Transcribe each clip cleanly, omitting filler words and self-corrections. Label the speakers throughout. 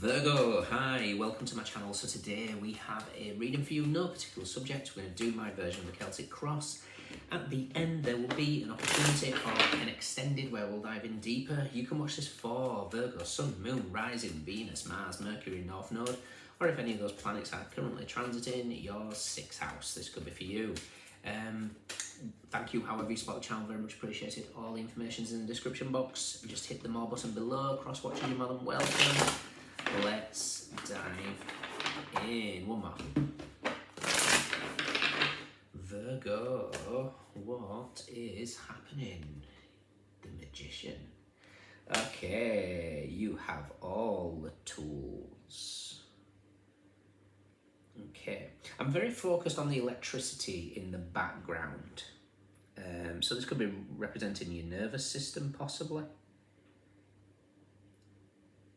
Speaker 1: Virgo, hi, welcome to my channel. So today we have a reading for you, no particular subject. We're going to do my version of the Celtic cross. At the end there will be an opportunity for an extended where we'll dive in deeper. You can watch this for Virgo, Sun, Moon, Rising, Venus, Mars, Mercury, North Node, or if any of those planets are currently transiting your 6th house. This could be for you. Thank you, however you support the channel, very much appreciated. All the information's in the description box. Just hit the more button below. Cross watching, you're more than welcome. Let's dive in. One more. Virgo, what is happening? The Magician. Okay, you have all the tools. Okay, I'm very focused on the electricity in the background. So this could be representing your nervous system, possibly.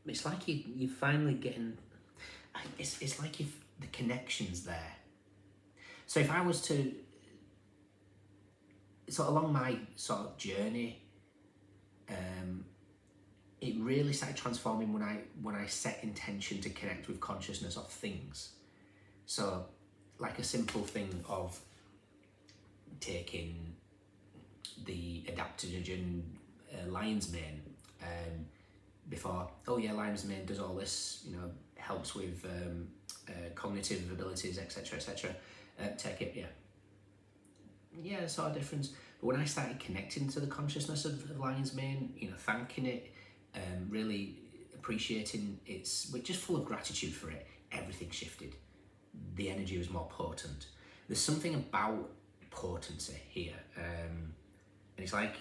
Speaker 1: It's like you're finally getting, it's like if the connection's there. So if I was to, so along my sort of journey, it really started transforming when I set intention to connect with consciousness of things. So like a simple thing of taking the adaptogen lion's mane, before, oh yeah, lion's mane does all this, you know, helps with cognitive abilities, etc, etc. Take it, yeah, sort of difference. But when I started connecting to the consciousness of lion's mane, you know, thanking it, really appreciating its, just full of gratitude for it, everything shifted. The energy was more potent. There's something about potency here, and it's like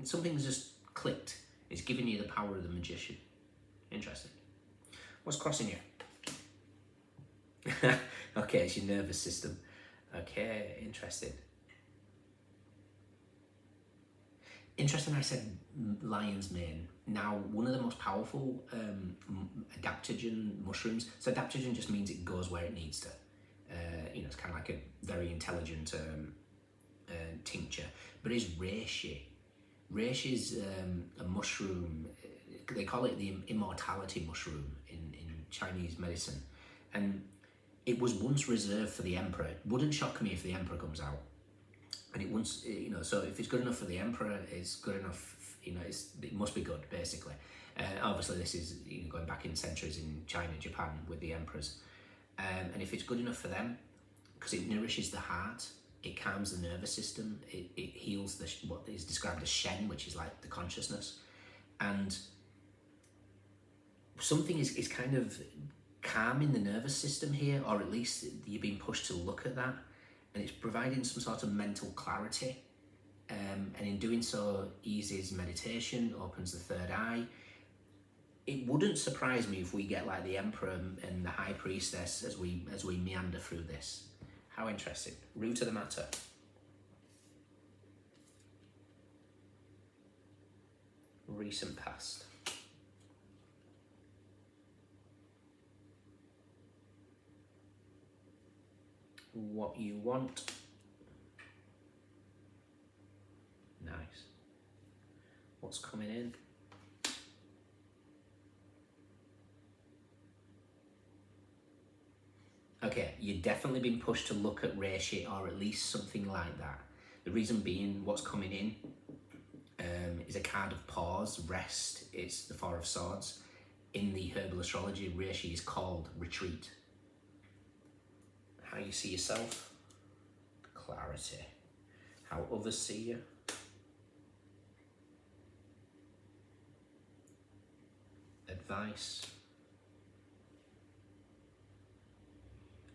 Speaker 1: something's just clicked. It's giving you the power of the magician. Interesting. What's crossing you? Okay, it's your nervous system. Okay, interesting. Interesting, I said lion's mane. Now, one of the most powerful adaptogen mushrooms, so adaptogen just means it goes where it needs to. You know, it's kind of like a very intelligent tincture, but it's reishi. Reishi is a mushroom, they call it the immortality mushroom in Chinese medicine. And it was once reserved for the emperor. It wouldn't shock me if the emperor comes out. And it once, you know, so if it's good enough for the emperor, it's good enough, you know, it must be good, basically. Obviously this is, you know, going back in centuries in China, Japan with the emperors. And if it's good enough for them, because it nourishes the heart, it calms the nervous system, it heals what is described as Shen, which is like the consciousness. And something is kind of calming the nervous system here, or at least you're being pushed to look at that, and it's providing some sort of mental clarity. And in doing so, eases meditation, opens the third eye. It wouldn't surprise me if we get like the Emperor and the High Priestess as we meander through this. How interesting. Root of the matter. Recent past. What you want. Nice. What's coming in? Okay, you've definitely been pushed to look at reishi, or at least something like that. The reason being, what's coming in is a card of pause, rest. It's the Four of Swords. In the herbal astrology, reishi is called retreat. How you see yourself, clarity. How others see you. Advice.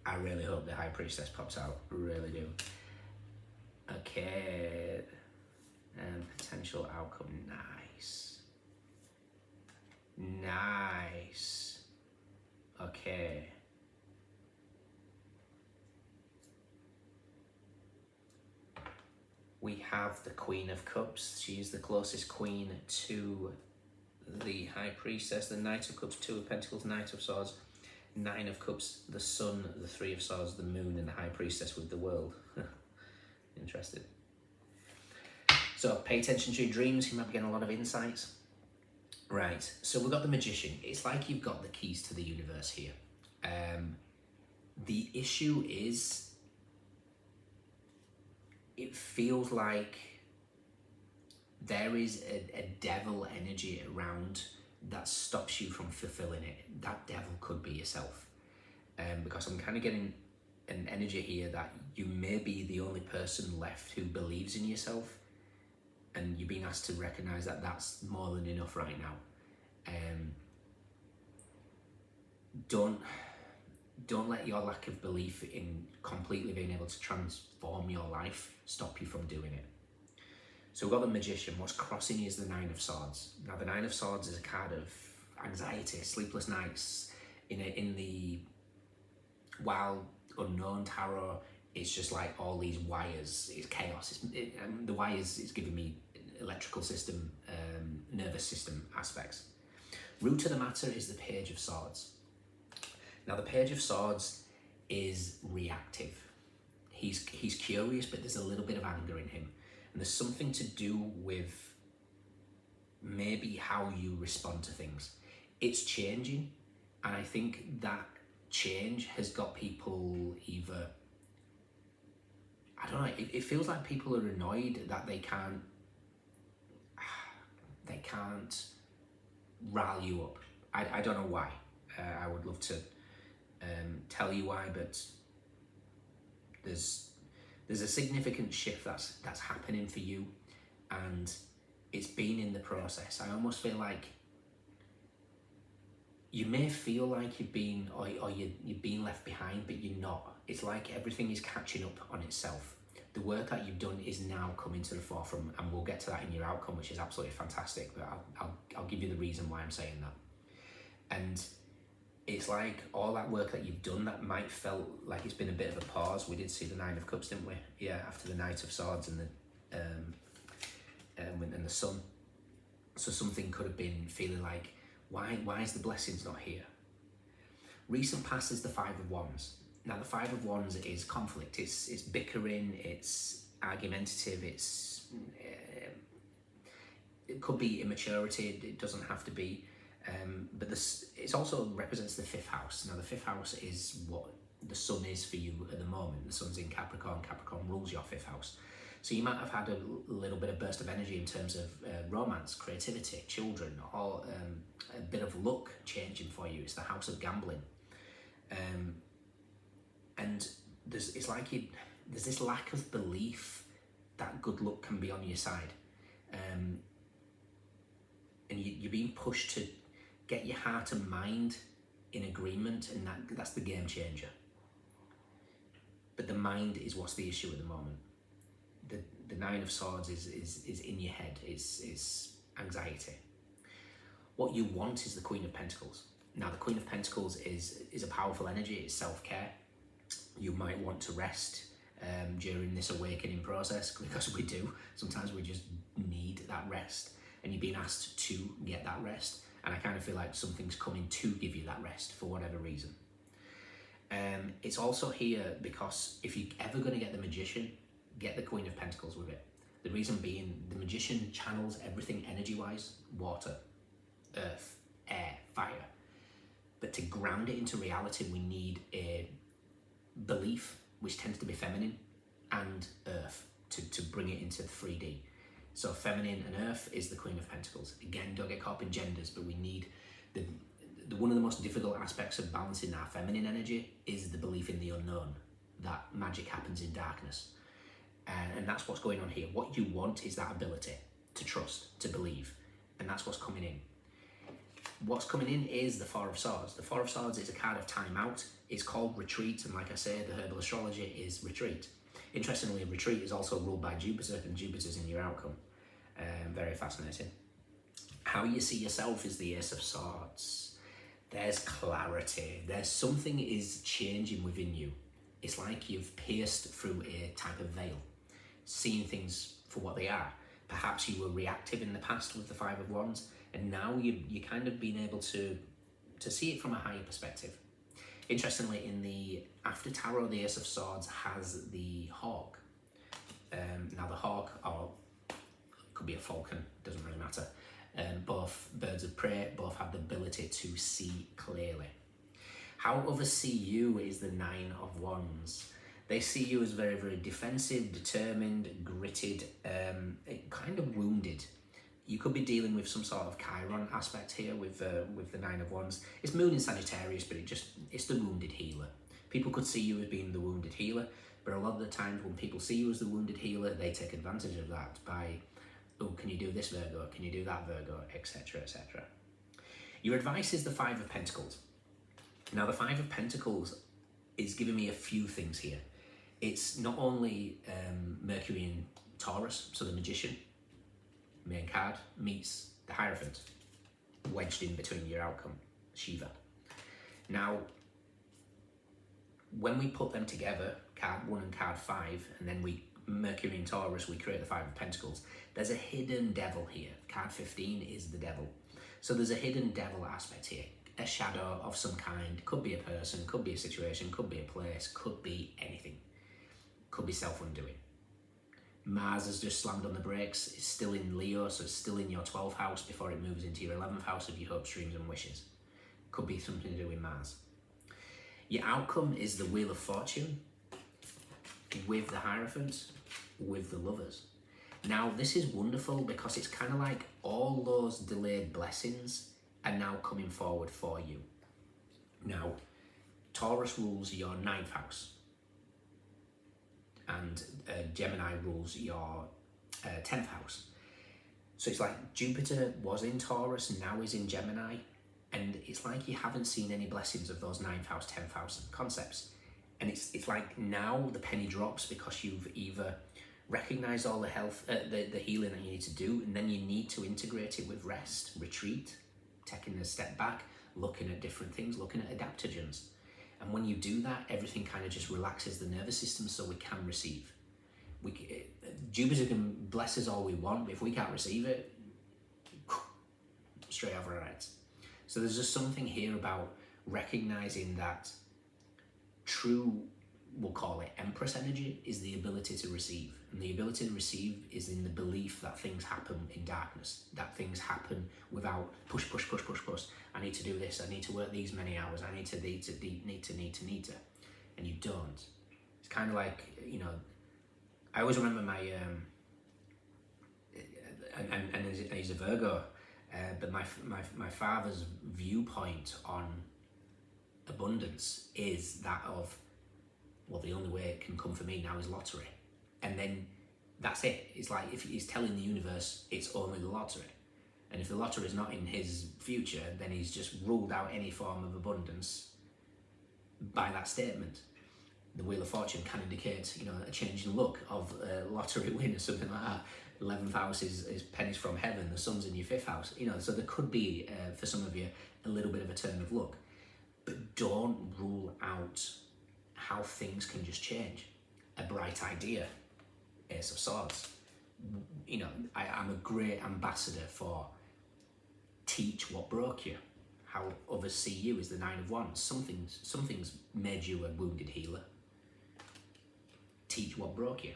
Speaker 1: I really hope the High Priestess pops out, really do. Okay, and potential outcome, nice. Nice. Okay. We have the Queen of Cups. She is the closest queen to the High Priestess. The Knight of Cups, Two of Pentacles, Knight of Swords, Nine of Cups, the Sun, the Three of Swords, the Moon, and the High Priestess with the World. Interesting. So pay attention to your dreams. You might be getting a lot of insights. Right, so we've got the Magician. It's like you've got the keys to the universe here. The issue is, it feels like there is a devil energy around that stops you from fulfilling it. That devil could be yourself. Because I'm kind of getting an energy here that you may be the only person left who believes in yourself, and you're being asked to recognize that that's more than enough right now. Don't let your lack of belief in completely being able to transform your life stop you from doing it. So we've got the Magician. What's crossing is the Nine of Swords. Now the Nine of Swords is a card of anxiety, sleepless nights. In the wild unknown tarot, it's just like all these wires. It's chaos. The wires is giving me electrical system, nervous system aspects. Root to the matter is the Page of Swords. Now the Page of Swords is reactive. He's curious, but there's a little bit of anger in him. And there's something to do with maybe how you respond to things. It's changing, and I think that change has got people either, I don't know, it feels like people are annoyed that they can't rile you up. I don't know why. I would love to tell you why, but there's a significant shift that's happening for you, and it's been in the process. I almost feel like you may feel like you've been left behind, but you're not. It's like everything is catching up on itself. The work that you've done is now coming to the forefront, and we'll get to that in your outcome, which is absolutely fantastic, but I'll give you the reason why I'm saying that. And it's like all that work that you've done that might felt like it's been a bit of a pause. We did see the Nine of Cups, didn't we? Yeah, after the Knight of Swords and the Sun. So something could have been feeling like, why is the blessings not here? Recent past is the Five of Wands. Now the Five of Wands is conflict. It's bickering. It's argumentative. It could be immaturity. It doesn't have to be. But it also represents the fifth house. Now the fifth house is what the Sun is for you at the moment. The Sun's in Capricorn. Capricorn rules your fifth house. So you might have had a little bit of burst of energy in terms of romance, creativity, children, or a bit of luck changing for you. It's the house of gambling. And there's this lack of belief that good luck can be on your side. And you're being pushed to get your heart and mind in agreement, and that's the game changer. But the mind is what's the issue at the moment. The Nine of Swords is in your head. It's anxiety. What you want is the Queen of Pentacles. Now the Queen of Pentacles is a powerful energy. It's self-care. You might want to rest during this awakening process, because we do. Sometimes we just need that rest, and you're being asked to get that rest. And I kind of feel like something's coming to give you that rest for whatever reason. It's also here because if you're ever going to get the Magician, get the Queen of Pentacles with it. The reason being, the Magician channels everything energy-wise: water, earth, air, fire. But to ground it into reality, we need a belief, which tends to be feminine, and earth to bring it into 3D. So feminine and earth is the Queen of Pentacles. Again, don't get caught up in genders, but we need one of the most difficult aspects of balancing our feminine energy is the belief in the unknown, that magic happens in darkness. And that's what's going on here. What you want is that ability to trust, to believe, and that's what's coming in. What's coming in is the Four of Swords. The Four of Swords is a card of time out. It's called retreat, and like I say, the herbal astrology is retreat. Interestingly, retreat is also ruled by Jupiter, and Jupiter's in your outcome. Very fascinating. How you see yourself is the Ace of Swords. There's clarity. There's something is changing within you. It's like you've pierced through a type of veil, seeing things for what they are. Perhaps you were reactive in the past with the Five of Wands, and now you're kind of being able to see it from a higher perspective. Interestingly, in the After Tarot, the Ace of Swords has the hawk. Now the hawk, or it could be a falcon, doesn't really matter. Both birds of prey, both have the ability to see clearly. How others see you is the Nine of Wands. They see you as very, very defensive, determined, gritted, kind of wounded. You could be dealing with some sort of Chiron aspect here with the Nine of Wands. It's Moon in Sagittarius, but it's the wounded healer. People could see you as being the wounded healer, but a lot of the times when people see you as the wounded healer, they take advantage of that by, oh, can you do this, Virgo? Can you do that, Virgo? Etc., etc. Your advice is the Five of Pentacles. Now, the Five of Pentacles is giving me a few things here. It's not only Mercury in Taurus, so the Magician, main card, meets the Hierophant, wedged in between your outcome, Shiva. Now, when we put them together, card 1 and card 5, and then Mercury in Taurus, we create the Five of Pentacles, there's a hidden devil here. Card 15 is the devil. So there's a hidden devil aspect here. A shadow of some kind. Could be a person, could be a situation, could be a place, could be anything. Could be self-undoing. Mars has just slammed on the brakes. It's still in Leo, so it's still in your 12th house before it moves into your 11th house of your hopes, dreams and wishes. Could be something to do with Mars. Your outcome is the Wheel of Fortune with the Hierophant, with the Lovers. Now, this is wonderful because it's kind of like all those delayed blessings are now coming forward for you. Now, Taurus rules your 9th house, and Gemini rules your 10th house. So it's like Jupiter was in Taurus and now is in Gemini, and it's like you haven't seen any blessings of those 9th house, 10th house concepts. And it's like now the penny drops because you've either recognized all the the healing that you need to do, and then you need to integrate it with rest, retreat, taking a step back, looking at different things, looking at adaptogens. And when you do that, everything kind of just relaxes the nervous system so we can receive. Jupiter can bless us all we want, but if we can't receive it, straight over our heads. So there's just something here about recognizing that true, we'll call it Empress energy, is the ability to receive. And the ability to receive is in the belief that things happen in darkness, that things happen without push. I need to do this, I need to work these many hours, I need to. And you don't. It's kind of like, you know, I always remember my, and he's a Virgo, but my father's viewpoint on abundance is that of, well, the only way it can come for me now is lottery. And then that's it. It's like if he's telling the universe it's only the lottery. And if the lottery is not in his future, then he's just ruled out any form of abundance by that statement. The Wheel of Fortune can indicate, you know, a change in luck of a lottery win or something like that. 11th house is pennies from heaven, the sun's in your 5th house. You know, so there could be, for some of you, a little bit of a turn of luck. But don't rule out how things can just change. A bright idea, Ace of Swords. You know, I'm a great ambassador for teach what broke you. How others see you is the Nine of Wands. Something's made you a wounded healer. Teach what broke you.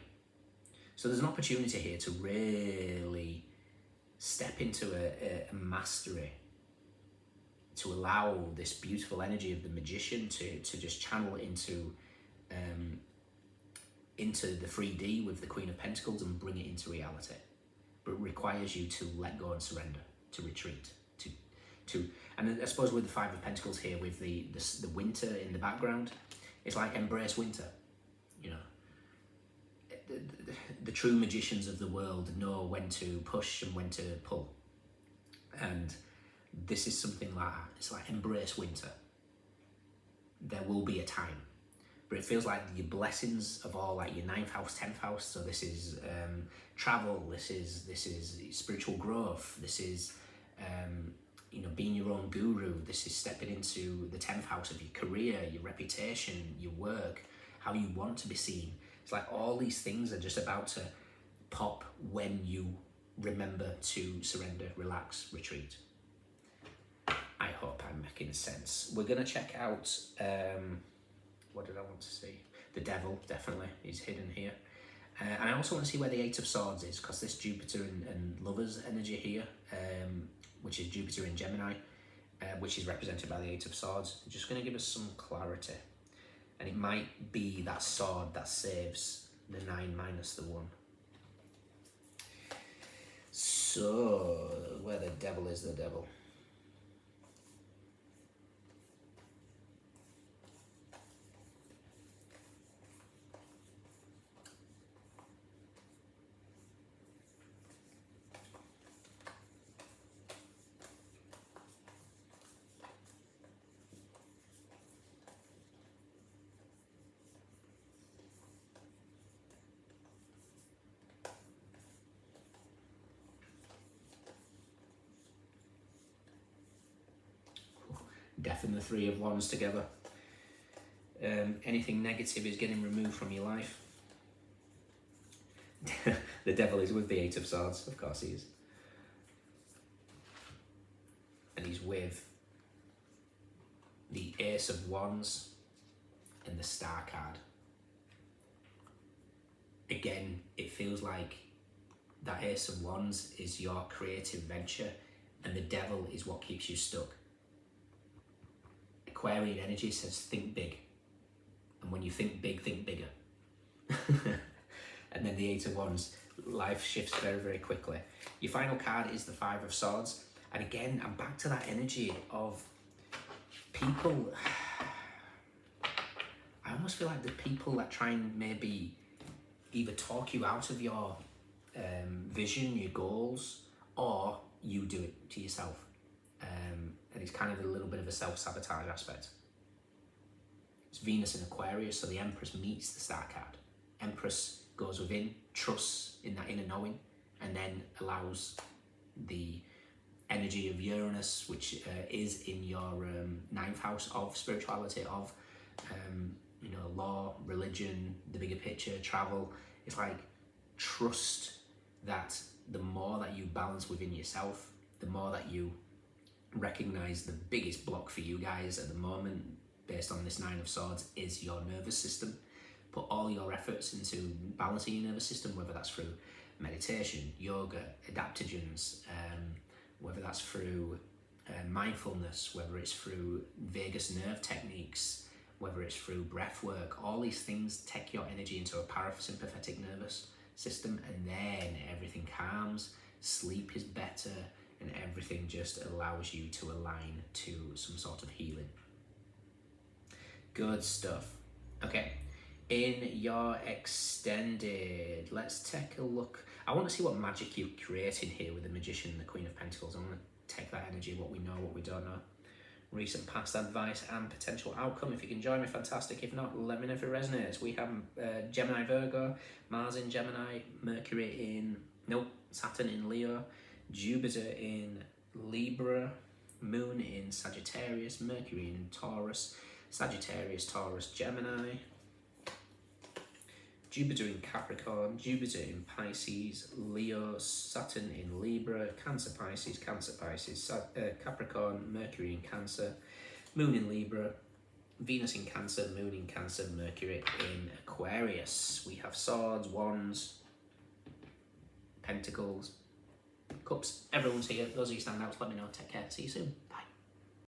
Speaker 1: So there's an opportunity here to really step into a mastery, to allow this beautiful energy of the Magician to just channel into the 3D with the Queen of Pentacles and bring it into reality. But it requires you to let go and surrender, to retreat, and I suppose with the Five of Pentacles here, with the winter in the background, it's like embrace winter. You know, the true magicians of the world know when to push and when to pull, and this is something like that. It's like embrace winter. There will be a time, but it feels like your blessings of all, like your 9th house, 10th house. So this is travel. This is spiritual growth. This is you know, being your own guru. This is stepping into the 10th house of your career, your reputation, your work, how you want to be seen. It's like all these things are just about to pop when you remember to surrender, relax, retreat. I hope I'm making sense. We're going to check out, what did I want to see? The devil, definitely, is hidden here. And I also want to see where the Eight of Swords is, because this Jupiter and Lovers energy here, which is Jupiter in Gemini, which is represented by the Eight of Swords, is just going to give us some clarity. And it might be that sword that saves the 9 minus the 1. So, where the devil is the devil. Death and the Three of Wands together. Anything negative is getting removed from your life. The devil is with the Eight of Swords, of course he is. And he's with the Ace of Wands and the Star card. Again, it feels like that Ace of Wands is your creative venture, and the devil is what keeps you stuck. Aquarian energy says think big, and when you think big, think bigger. And then the Eight of Wands, life shifts very, very quickly. Your final card is the Five of Swords, and again, I'm back to that energy of people. I almost feel like the people that try and maybe either talk you out of your vision, your goals, or you do it to yourself. And it's kind of a little bit of a self-sabotage aspect. It's Venus in Aquarius, so the Empress meets the Star card. Empress goes within, trusts in that inner knowing, and then allows the energy of Uranus, which is in your 9th house of spirituality, of law, religion, the bigger picture, travel. It's like trust that the more that you balance within yourself, the more that you recognize the biggest block for you guys at the moment, based on this 9 of Swords, is your nervous system. Put all your efforts into balancing your nervous system, whether that's through meditation, yoga, adaptogens, whether that's through mindfulness, whether it's through vagus nerve techniques, whether it's through breath work. All these things take your energy into a parasympathetic nervous system, and then everything calms, sleep is better, and everything just allows you to align to some sort of healing. Good stuff. Okay, in your extended, let's take a look. I want to see what magic you're creating here with the Magician and the Queen of Pentacles. I want to take that energy, what we know, what we don't know. Recent past advice and potential outcome. If you can join me, fantastic. If not, let me know if it resonates. We have Gemini, Virgo, Mars in Gemini, Saturn in Leo, Jupiter in Libra, Moon in Sagittarius, Mercury in Taurus, Sagittarius, Taurus, Gemini, Jupiter in Capricorn, Jupiter in Pisces, Leo, Saturn in Libra, Cancer, Pisces, Capricorn, Mercury in Cancer, Moon in Libra, Venus in Cancer, Moon in Cancer, Mercury in Aquarius. We have Swords, Wands, Pentacles, Cups. Everyone's here. Those of you stand out, let me know. Take care. See you soon.